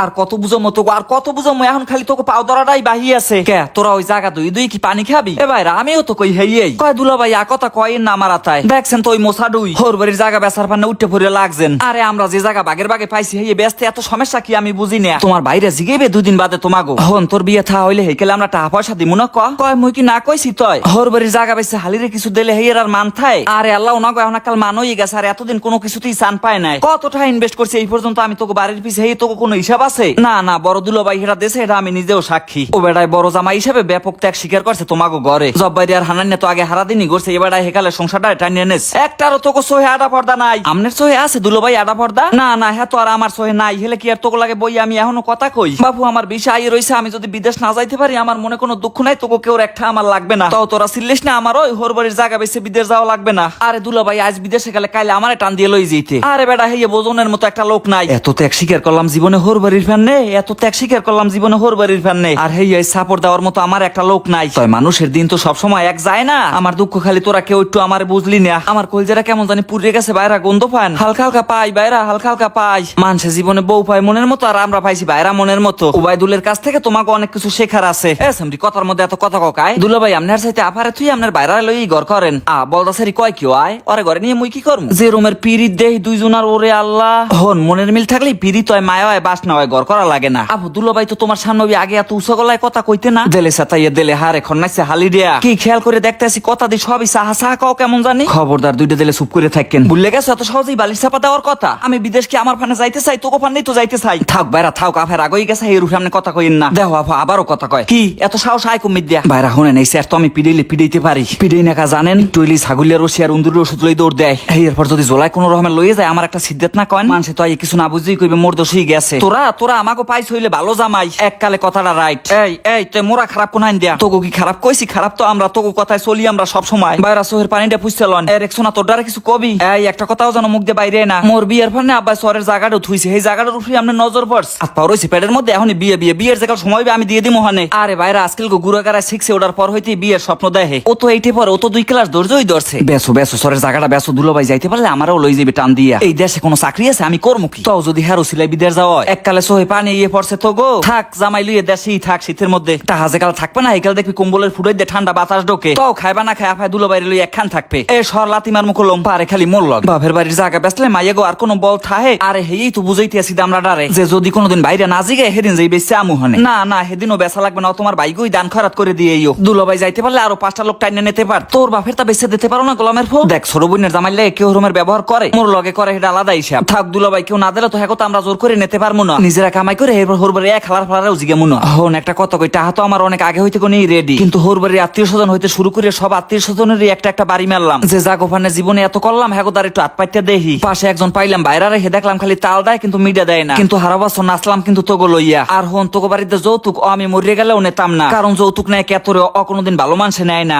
আর কত বুঝো মতো আর কত বুঝো এখন খালি তোকে পাও ধরাটাই বাহি আছে কে তোরা ওই জায়গা দুই দুই কি পানি খাবি এ ভাইরা আমিও তো কই হেই কয় দুলা ভাই কথা কয় না আমার আতায় দেখছেন তো ওই মোসা দুই হোরবাড়ির জায়গা বেচার পান্না উঠে পড়ে লাগছেন আরে আমরা যে জায়গা বাগের বাগে পাইছি হেই ব্যস্ত এত সমস্যা কি আমি বুঝি না তোমার বাইরে জিগেবে দুদিন বাদে তোমাগো হন তোর বিয়ে থা হইলে হেকেলে আমরা টাকা পয়সা দিমু না কয় মুই কি না কইছি তয় হোরবাড়ির জায়গা বেচে হালিরে কিছু দিলে হেই আর মান থায় আরে আল্লাহ না গো এখন কাল মানই গেছে আর এতদিন কোনো কিছুতেই চান পায় নাই কত টাকা ইনভেস্ট করছে এই পর্যন্ত আমি তোকে বাড়ির পিছে হেই তোকে কোনো হিসাব আছে না না বড় দুলো ভাই হেরা দেশে এটা আমি নিজেও সাক্ষী ও বেড়ায় বড় জামাই হিসেবে ব্যাপক ত্যাগ স্বীকার করছে তোমাকে ঘরে জব্বাইরি আর হানান্নে তো আগে হারা দিনই করছে এবার হেকালে সংসারটা টানিয়ে নেস একটারও তোকে সোহে আডা পর্দা নাই আমনের সোহে আছে দুলো ভাই আডা পর্দা না না হ্যাঁ তো আর আমার সোহে নাই হেলে কি আর তোকে লাগে বই আমি এখনো কথা কই বাবু আমার বিষয় আই রইছে আমি যদি বিদেশ না যাইতে পারি আমার মনে কোনো দুঃখ নাই তোকে কেউ একটা আমার লাগবে না তাও তোরা সিল্লিস না আমার ওই হোরবাড়ির জায়গা বেশি বিদেশ যাওয়া লাগবে না আরে দুলো ভাই আজ বিদেশে গেলে কাইলে আমারে টান দিয়ে লই যেতে আরে বেটা হেয়ে বোজনের মতো একটা লোক নাই এত ত্যাগ স্বীকার করলাম জীবনে হোরবাড়ির ফ্যান নে এত ত্যাগ স্বীকার করলাম জীবনে হোরবাড়ির ফ্যান নে আর হেয়ে সাপোর্ট দেওয়ার মতো আমার একটা লোক নাই তয় মানুষের দিন তো সবসময় এক যায় না আমার দুঃখ খালি তোরা কেউ একটু আমার বুঝলি না আমার কলজারা কেমন জানি পুড়ে গেছে বাইরা গন্ধ পান হালকা হালকা পাই বাইরা হালকা হালকা পাই মানুষের জীবনে বউ পায় মনের মতো আর আমরা পাইছি বাইরা মনের মতো উবাইদুলের কাছ থেকে তোমাকে অনেক কিছু শেখার আছে এসমরি কথার মধ্যে এত কথা ককায় দুলা ভাই আপনার সাথে আপারে তুই আপনার বাইরা লই ঘর করেন বলদাসারি কয় কি আয় ওরে ঘরে নিয়ে মুই কি করব যে রুমের পিরিত দেই দুইজনার ওরে আল্লাহ হন মনের মিল থাকলে পিরিত হয় মায়া হয় বাস না হয় ঘর করা লাগে না আবু দুলা ভাই তো তোমার সামনে আগে এত উঁচু গলায় কথা কইতে না দেলে সাতাইয়া দেলে হার এখন নাইছে হালি দিয়া কি খেয়াল করে দেখতে আসি কথা দি সবই সাহা সাহা কাও কেমন জানি খবরদার দুইটা দিলে চুপ করে থাকেন ভুলে গেছো এত সহজেই বালিশ চাপা দেওয়ার কথা আমি বিদেশ কি আমার ফানে যাইতে চাই তোকে ফানেই তো যাইতে চাই থাক বাইরা থাক আফের আগেই গেছে এই রূপে আপনি কথা কইন না দেখো আফা আবারও কথা কয় কি এত সাহস আয় কমিত দিয়া বাইরা শুনে নাই স্যার তো আমি পিড়াইলে পিড়াইতে পারি পিড়াই নাকা জানেন টুইলি ছাগলের রশি আর উন্দুরের ওষুধ লই দৌড় দেয় এরপর যদি জোলাই কোনো রকমের লইয়ে যায় আমার একটা সিদ্ধাত না কয় মানুষে তো কিছু না বুঝেই কইবে মোর দোষই গেছে তোরা তোরা আমাকে পাইছ হইলে ভালো জামাই এককালে কথাটা রাইট এই তুই মোরা খারাপ কোন আইন দিয়া তোকে কি খারাপ কইছি খারাপ তো আমরা তোকে কথায় চলি আমরা সব সময় বাইরা সোহের পানিটা পুষছিলেন একশোনা তোর দ্বারা কিছু কবি এই একটা কথাও যেন মুখ দিয়ে বাইরে না মোর বিয়ের ফানে আব্বা সরের জায়গাটা থুইছে এই জায়গাটার উপরে আমরা নজর পড়স আর পা রইছে পেটের মধ্যে এখনই বিয়ের জায়গা সময় আমি দিয়ে দিই মহানে আরে বাইরা আজকাল গুড়াগাড়া শিখছে ওটার পর হইতে বিয়ের স্বপ্ন দেখে ও তো এইটে পরে ও তো 2 ক্লাস ধৈর্যই ধরছে বেসো বেসো সরের জায়গাটা বেসো দুলো ভাই যাইতে পারলে আমারও লই যাবে টান দিয়া এই দেশে কোনো চাকরি আছে আমি করবো কি তাও যদি হেরো সিলাই বিদেশ যাওয়া এককালে সোহে পানি ইয়ে পড়ছে তো গো থাক জামাই লইয়ে দেশেই থাক শীতের মধ্যে টাহাজে কাল থাকবে না একাল দেখবি কম্বলের ফুটাই দিয়ে ঠান্ডা বাতাস ঢোকে তাও খাইবা না খাই আফায় দুলো বাইরে লই একখান থাকবে এ সর লাতিমার মুখলম পারে খালি মোর লগ বাপের বাড়ির জায়গা বেসলে মাইয়া গো আর কোনো বল থাহে আরে হেই তো বুঝাইতে আসি আমরা ডারে যে যদি কোনোদিন বাইরে না জিগে হেদিন যাই বেশি আমু হনে না না হেদিনও বেচা লাগবে না তোমার বাইকই দান খরাত করে দিয়েইও দুলো ভাই যাইতে পারলে আরো 5টা লোক টাইনে নিতে পার তোর বাপের তা বেচে দিতে পারো না গোলামের ফো দেখ ছোট বোনের জামাইলে কেউ রুমের ব্যবহার করে মোর লগে করে এটা আলাদা হিসাব থাক দুলো ভাই কেউ না দিলে তো হ্যাঁ আমরা জোর করে নিতে পারবো না নিজেরা কামাই করে এরপর হোরবাড়ি এক খালার ফালারেও জিগে মুনো হন একটা কথা কই টাহা তো আমার অনেক আগে হইতে কোনি রেডি কিন্তু হোরবাড়ির আত্মীয় স্বজন হইতে শুরু করে সব আত্মীয় স্বজনেরই একটা একটা বাড়ি মারলাম যে যা গোফানে জীবনে এত করলাম হ্যাঁ তার একটু হাত পাইতে দেখি পাশে একজন পাইলাম বাইরে রেখে দেখলাম খালি তাল দেয় কিন্তু মিডিয়া দেয় না কিন্তু হারা বছর নাচলাম কিন্তু তোগো লইয়া আর হন তোগো বাড়িতে যৌতুক আমি মরিয়ে গেলেও নেতাম না কারণ যৌতুক নেয় কে তোরে কোনোদিন ভালো মানুষে নেয় না।